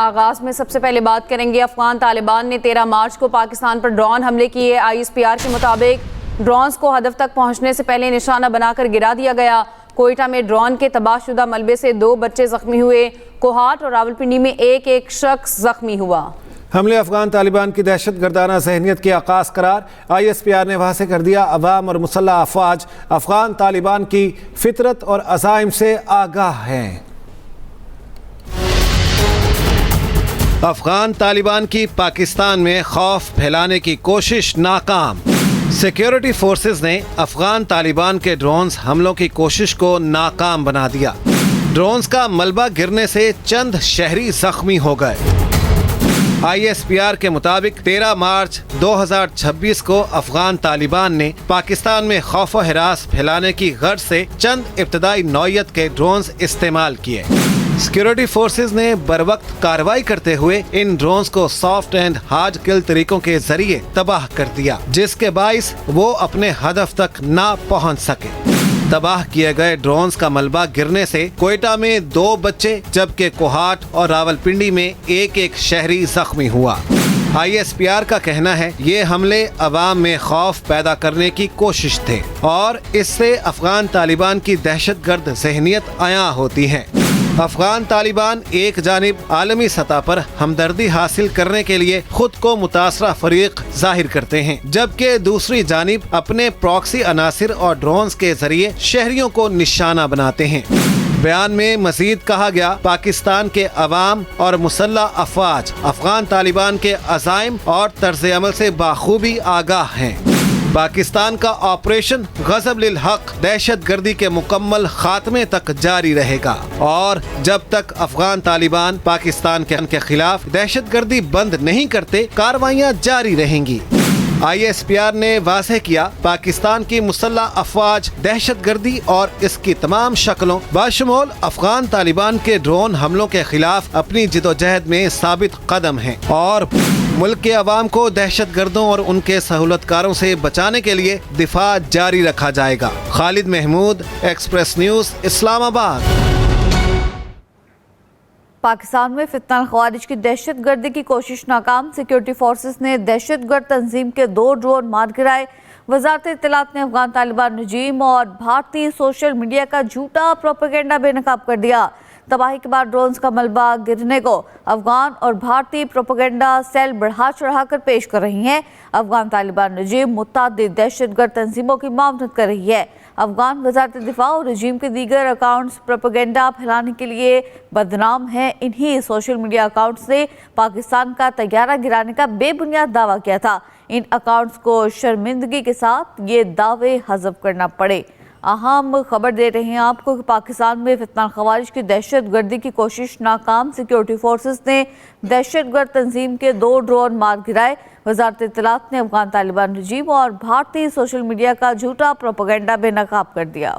آغاز میں سب سے پہلے بات کریں گے افغان طالبان نے 13 مارچ کو پاکستان پر ڈرون حملے کیے۔ ISPR کے مطابق ڈرونز کو ہدف تک پہنچنے سے پہلے نشانہ بنا کر گرا دیا گیا۔ کوئٹہ میں ڈرون کے تباہ شدہ ملبے سے 2 بچے زخمی ہوئے۔ کوہاٹ اور راولپنڈی میں ایک شخص زخمی ہوا۔ حملے افغان طالبان کی دہشت گردانہ ذہنیت کے آغاز قرار۔ ISPR نے واضح کر دیا عوام اور مسلح افواج افغان طالبان کی فطرت اور عزائم سے آگاہ ہیں۔ افغان طالبان کی پاکستان میں خوف پھیلانے کی کوشش ناکام۔ سیکیورٹی فورسز نے افغان طالبان کے ڈرونز حملوں کی کوشش کو ناکام بنا دیا۔ ڈرونز کا ملبہ گرنے سے چند شہری زخمی ہو گئے۔ ISPR کے مطابق 13 مارچ 2026 کو افغان طالبان نے پاکستان میں خوف و ہراس پھیلانے کی غرض سے چند ابتدائی نوعیت کے ڈرونز استعمال کیے۔ سیکیورٹی فورسز نے بروقت کارروائی کرتے ہوئے ان ڈرونز کو سافٹ اینڈ ہارڈ کل طریقوں کے ذریعے تباہ کر دیا، جس کے باعث وہ اپنے ہدف تک نہ پہنچ سکے۔ تباہ کیے گئے ڈرونز کا ملبہ گرنے سے کوئٹہ میں 2 بچے جبکہ کوہاٹ اور راولپنڈی میں ایک شہری زخمی ہوا۔ ISPR کا کہنا ہے یہ حملے عوام میں خوف پیدا کرنے کی کوشش تھے اور اس سے افغان طالبان کی دہشت گرد ذہنیت عیاں ہوتی ہے۔ افغان طالبان ایک جانب عالمی سطح پر ہمدردی حاصل کرنے کے لیے خود کو متاثرہ فریق ظاہر کرتے ہیں، جبکہ دوسری جانب اپنے پراکسی عناصر اور ڈرونز کے ذریعے شہریوں کو نشانہ بناتے ہیں۔ بیان میں مزید کہا گیا پاکستان کے عوام اور مسلح افواج افغان طالبان کے عزائم اور طرز عمل سے بخوبی آگاہ ہیں۔ پاکستان کا آپریشن غضب للحق دہشت گردی کے مکمل خاتمے تک جاری رہے گا اور جب تک افغان طالبان پاکستان کے خلاف دہشت گردی بند نہیں کرتے کارروائیاں جاری رہیں گی۔ ISPR نے واضح کیا پاکستان کی مسلح افواج دہشت گردی اور اس کی تمام شکلوں بشمول افغان طالبان کے ڈرون حملوں کے خلاف اپنی جدوجہد میں ثابت قدم ہیں اور ملک کے عوام کو دہشت گردوں اور ان کے سہولت کاروں سے بچانے کے لیے دفاع جاری رکھا جائے گا۔ خالد محمود، ایکسپریس نیوز، اسلام آباد۔ پاکستان میں فتنہ الخوارج کی دہشت گردی کی کوشش ناکام۔ سیکیورٹی فورسز نے دہشت گرد تنظیم کے 2 ڈرون مار گرائے۔ وزارت اطلاعات نے افغان طالبان رجیم اور بھارتی سوشل میڈیا کا جھوٹا پروپیگنڈا بے نقاب کر دیا۔ تباہی کے بعد ڈرونز کا ملبہ گرنے کو افغان اور بھارتی پروپیگنڈا سیل بڑھا چڑھا کر پیش کر رہی ہیں۔ افغان طالبان رجیم متعدد دہشت گرد تنظیموں کی معاونت کر رہی ہے۔ افغان وزارت دفاع اور رجیم کے دیگر اکاؤنٹس پروپیگنڈا پھیلانے کے لیے بدنام ہیں۔ انہی سوشل میڈیا اکاؤنٹس نے پاکستان کا طیارہ گرانے کا بے بنیاد دعویٰ کیا تھا۔ ان اکاؤنٹس کو شرمندگی کے ساتھ یہ دعوے حذف کرنا پڑے۔ اہم خبر دے رہے ہیں آپ کو کہ پاکستان میں فتنہ الخوارج کی دہشت گردی کی کوشش ناکام۔ سیکیورٹی فورسز نے دہشت گرد تنظیم کے 2 ڈرون مار گرائے۔ وزارت اطلاعات نے افغان طالبان رجیم اور بھارتی سوشل میڈیا کا جھوٹا پروپیگنڈا بے نقاب کر دیا۔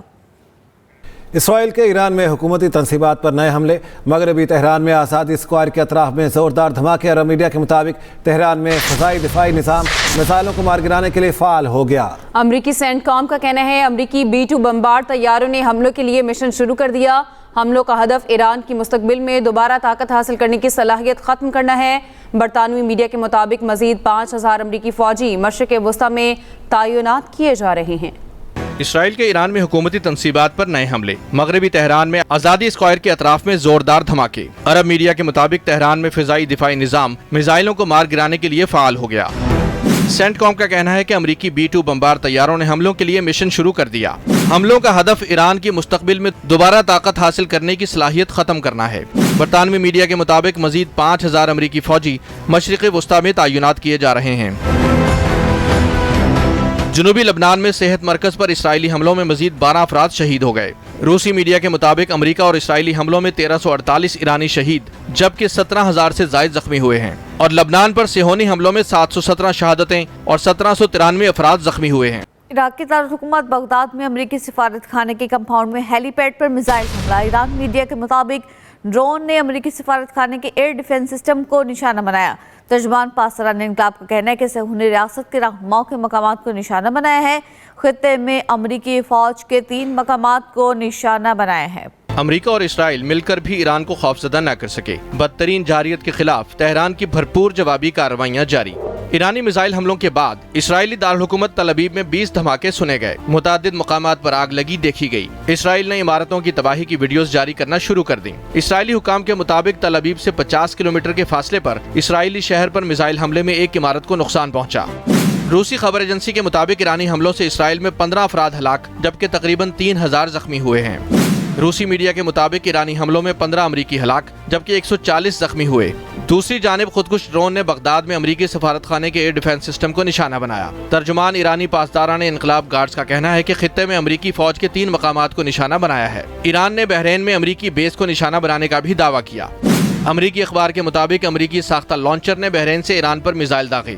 اسرائیل کے ایران میں حکومتی تنصیبات پر نئے حملے۔ مغربی تہران میں آزادی اسکوائر کے اطراف میں زوردار دھماکے۔ عرب میڈیا کے مطابق تہران میں فضائی دفاعی نظام میزائلوں کو مار گرانے کے لیے فعال ہو گیا۔ امریکی سینٹ کام کا کہنا ہے امریکی B-2 بمبارڈ طیاروں نے حملوں کے لیے مشن شروع کر دیا۔ حملوں کا ہدف ایران کی مستقبل میں دوبارہ طاقت حاصل کرنے کی صلاحیت ختم کرنا ہے۔ برطانوی میڈیا کے مطابق مزید 5000 امریکی فوجی مشرق وسطیٰ میں تعینات کیے جا رہے ہیں۔ اسرائیل کے ایران میں حکومتی تنصیبات پر نئے حملے۔ مغربی تہران میں آزادی اسکوائر کے اطراف میں زوردار دھماکے۔ عرب میڈیا کے مطابق تہران میں فضائی دفاعی نظام میزائلوں کو مار گرانے کے لیے فعال ہو گیا۔ سینٹ کام کا کہنا ہے کہ امریکی B-2 بمبارڈ طیاروں نے حملوں کے لیے مشن شروع کر دیا۔ حملوں کا ہدف ایران کی مستقبل میں دوبارہ طاقت حاصل کرنے کی صلاحیت ختم کرنا ہے۔ برطانوی میڈیا کے مطابق مزید 5000 امریکی فوجی مشرق وسطیٰ میں تعینات کیے جا رہے ہیں۔ جنوبی لبنان میں صحت مرکز پر اسرائیلی حملوں میں مزید 12 افراد شہید ہو گئے۔ روسی میڈیا کے مطابق امریکہ اور اسرائیلی حملوں میں 1348 ایرانی شہید جبکہ 17000 سے زائد زخمی ہوئے ہیں اور لبنان پر صہیونی حملوں میں 717 شہادتیں اور 1793 افراد زخمی ہوئے ہیں۔ عراق کی دارالحکومت بغداد میں امریکی سفارت خانے کے کمپاؤنڈ میں ہیلی پیڈ پر میزائل حملہ۔ ایران میڈیا کے مطابق ڈرون نے امریکی سفارت خانے کے ایئر ڈیفنس سسٹم کو نشانہ بنایا۔ ترجمان پاسداران انقلاب کا کہنا ہے کہ صہیونی ریاست کے رہنماؤں کے مقامات کو نشانہ بنایا ہے۔ خطے میں امریکی فوج کے 3 مقامات کو نشانہ بنایا ہے۔ امریکہ اور اسرائیل مل کر بھی ایران کو خوفزدہ نہ کر سکے۔ بدترین جارحیت کے خلاف تہران کی بھرپور جوابی کارروائیاں جاری۔ ایرانی میزائل حملوں کے بعد اسرائیلی دارالحکومت تل ابیب میں 20 دھماکے سنے گئے، متعدد مقامات پر آگ لگی دیکھی گئی۔ اسرائیل نے عمارتوں کی تباہی کی ویڈیوز جاری کرنا شروع کر دیں۔ اسرائیلی حکام کے مطابق تل ابیب سے 50 کلومیٹر کے فاصلے پر اسرائیلی شہر پر میزائل حملے میں ایک عمارت کو نقصان پہنچا۔ روسی خبر ایجنسی کے مطابق ایرانی حملوں سے اسرائیل میں 15 افراد ہلاک جبکہ تقریباً 3000 زخمی ہوئے ہیں۔ روسی میڈیا کے مطابق ایرانی حملوں میں 15 امریکی ہلاک جبکہ 140 زخمی ہوئے۔ دوسری جانب خودکش ڈرون نے بغداد میں امریکی سفارت خانے کے ایئر ڈیفنس سسٹم کو نشانہ بنایا۔ ترجمان ایرانی پاسداران انقلاب گارڈز کا کہنا ہے کہ خطے میں امریکی فوج کے 3 مقامات کو نشانہ بنایا ہے۔ ایران نے بحرین میں امریکی بیس کو نشانہ بنانے کا بھی دعویٰ کیا۔ امریکی اخبار کے مطابق امریکی ساختہ لانچر نے بحرین سے ایران پر میزائل داغے۔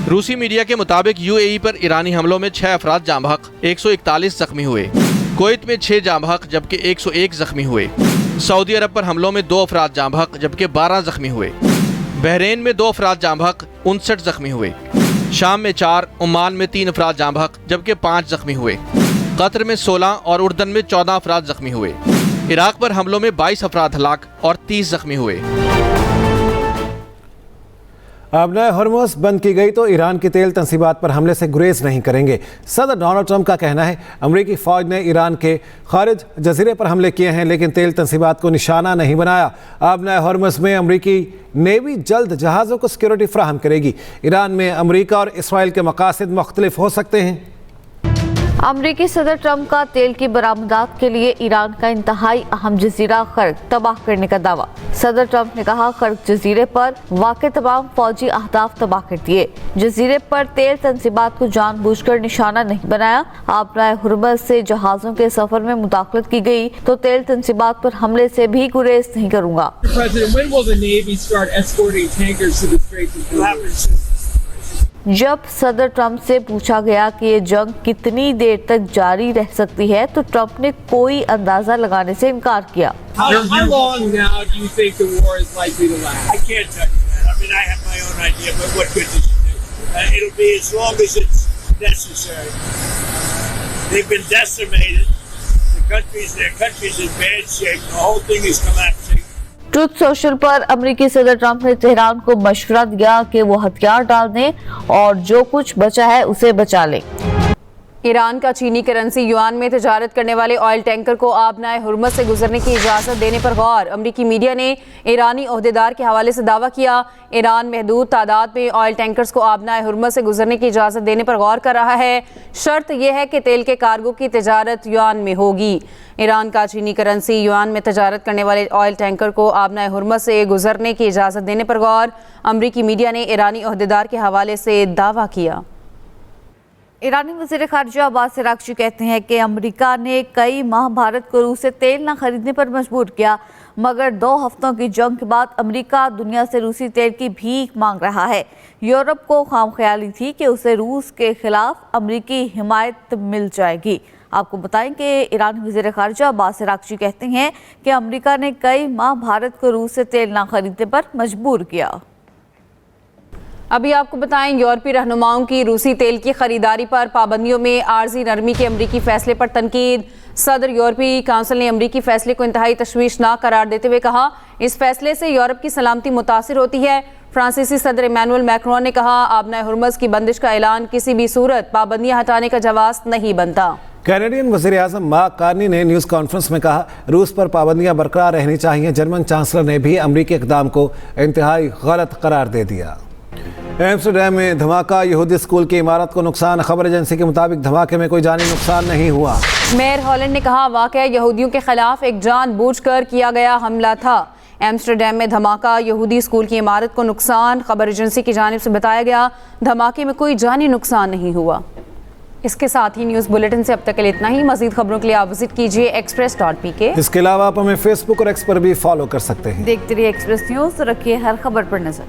روسی میڈیا کے مطابق UAE پر ایرانی حملوں میں 6 افراد جاں بحق، 141 زخمی ہوئے۔ کویت میں 6 جاں بحق جبکہ 101 زخمی ہوئے۔ سعودی عرب پر حملوں میں 2 افراد جاں بحق جبکہ 12 زخمی ہوئے۔ بحرین میں 2 افراد جاں بحق، 59 زخمی ہوئے۔ شام میں 4، عمان میں 3 افراد جاں بحق جبکہ 5 زخمی ہوئے۔ قطر میں 16 اور اردن میں 14 افراد زخمی ہوئے۔ عراق پر حملوں میں 22 افراد ہلاک اور 30 زخمی ہوئے۔ آبنائے ہرمز بند کی گئی تو ایران کی تیل تنصیبات پر حملے سے گریز نہیں کریں گے۔ صدر ڈونلڈ ٹرمپ کا کہنا ہے امریکی فوج نے ایران کے خارج جزیرے پر حملے کیے ہیں لیکن تیل تنصیبات کو نشانہ نہیں بنایا۔ آبنائے ہرمز میں امریکی نیوی جلد جہازوں کو سیکیورٹی فراہم کرے گی۔ ایران میں امریکہ اور اسرائیل کے مقاصد مختلف ہو سکتے ہیں۔ امریکی صدر ٹرمپ کا تیل کی برآمدات کے لیے ایران کا انتہائی اہم جزیرہ خرق تباہ کرنے کا دعویٰ۔ صدر ٹرمپ نے کہا خرق جزیرے پر واقع تمام فوجی اہداف تباہ کر دیے۔ جزیرے پر تیل تنصیبات کو جان بوجھ کر نشانہ نہیں بنایا۔ آبرائے ہرمز سے جہازوں کے سفر میں مداخلت کی گئی تو تیل تنصیبات پر حملے سے بھی گریز نہیں کروں گا۔ جب صدر ٹرمپ سے پوچھا گیا کہ یہ جنگ کتنی دیر تک جاری رہ سکتی ہے تو ٹرمپ نے کوئی اندازہ لگانے سے انکار کیا۔ How long now do you think the war is likely to last? I can't tell you that. I mean, I have my own idea, but what good does it do? It'll be as long as it's necessary. They've been decimated. Their country's in bad shape. The whole thing is collapsing. Truth Social پر امریکی صدر Trump نے Tehran کو مشورہ دیا کہ وہ ہتھیار ڈال دیں اور جو کچھ بچا ہے اسے بچا لیں۔ ایران کا چینی کرنسی یوان میں تجارت کرنے والے آئل ٹینکر کو آبنائے ہرمز سے گزرنے کی اجازت دینے پر غور۔ امریکی میڈیا نے ایرانی عہدیدار کے حوالے سے دعویٰ کیا ایران محدود تعداد میں آئل ٹینکرز کو آبنائے ہرمز سے گزرنے کی اجازت دینے پر غور کر رہا ہے۔ شرط یہ ہے کہ تیل کے کارگو کی تجارت یوان میں ہوگی۔ ایران کا چینی کرنسی یوان میں تجارت کرنے والے آئل ٹینکر کو آبنائے ہرمز سے گزرنے کی اجازت دینے پر غور۔ امریکی میڈیا نے ایرانی عہدیدار کے حوالے سے دعویٰ کیا۔ ایرانی وزیر خارجہ عباس عراقچی کہتے ہیں کہ امریکہ نے کئی ماہ بھارت کو روس سے تیل نہ خریدنے پر مجبور کیا، مگر 2 ہفتوں کی جنگ کے بعد امریکہ دنیا سے روسی تیل کی بھیک مانگ رہا ہے۔ یورپ کو خام خیالی تھی کہ اسے روس کے خلاف امریکی حمایت مل جائے گی۔ آپ کو بتائیں کہ ایرانی وزیر خارجہ عباس عراقچی کہتے ہیں کہ امریکہ نے کئی ماہ بھارت کو روس سے تیل نہ خریدنے پر مجبور کیا۔ ابھی آپ کو بتائیں یورپی رہنماؤں کی روسی تیل کی خریداری پر پابندیوں میں عارضی نرمی کے امریکی فیصلے پر تنقید۔ صدر یورپی کونسل نے امریکی فیصلے کو انتہائی تشویشناک قرار دیتے ہوئے کہا اس فیصلے سے یورپ کی سلامتی متاثر ہوتی ہے۔ فرانسیسی صدر ایمینوئل میکرون نے کہا آبنائے ہرمز کی بندش کا اعلان کسی بھی صورت پابندیاں ہٹانے کا جواز نہیں بنتا۔ کینیڈین وزیر اعظم مارک کارنی نے نیوز کانفرنس میں کہا روس پر پابندیاں برقرار رہنی چاہیے۔ جرمن چانسلر نے بھی امریکی اقدام کو انتہائی غلط قرار دے دیا۔ ایمسٹرڈیم میں دھماکہ، یہودی اسکول کی عمارت کو نقصان۔ خبر ایجنسی کے مطابق دھماکے میں کوئی جانی نقصان نہیں ہوا۔ میئر ہالینڈ نے کہا واقعہ یہودیوں کے خلاف ایک جان بوجھ کر کیا گیا حملہ تھا۔ ایمسٹرڈیم میں دھماکہ، یہودی اسکول کی عمارت کو نقصان۔ خبر ایجنسی کی جانب سے بتایا گیا دھماکے میں کوئی جانی نقصان نہیں ہوا۔ اس کے ساتھ ہی نیوز بلیٹن سے اب تک کے لیے اتنا ہی۔ مزید خبروں کے لیے آپ وزٹ کیجیے express.pk۔ اس کے علاوہ آپ ہمیں فیس بک اور ایکس پر بھی فالو کر سکتے ہیں۔ دیکھتے رہیے ایکسپریس نیوز، رکھیے ہر خبر پر نظر۔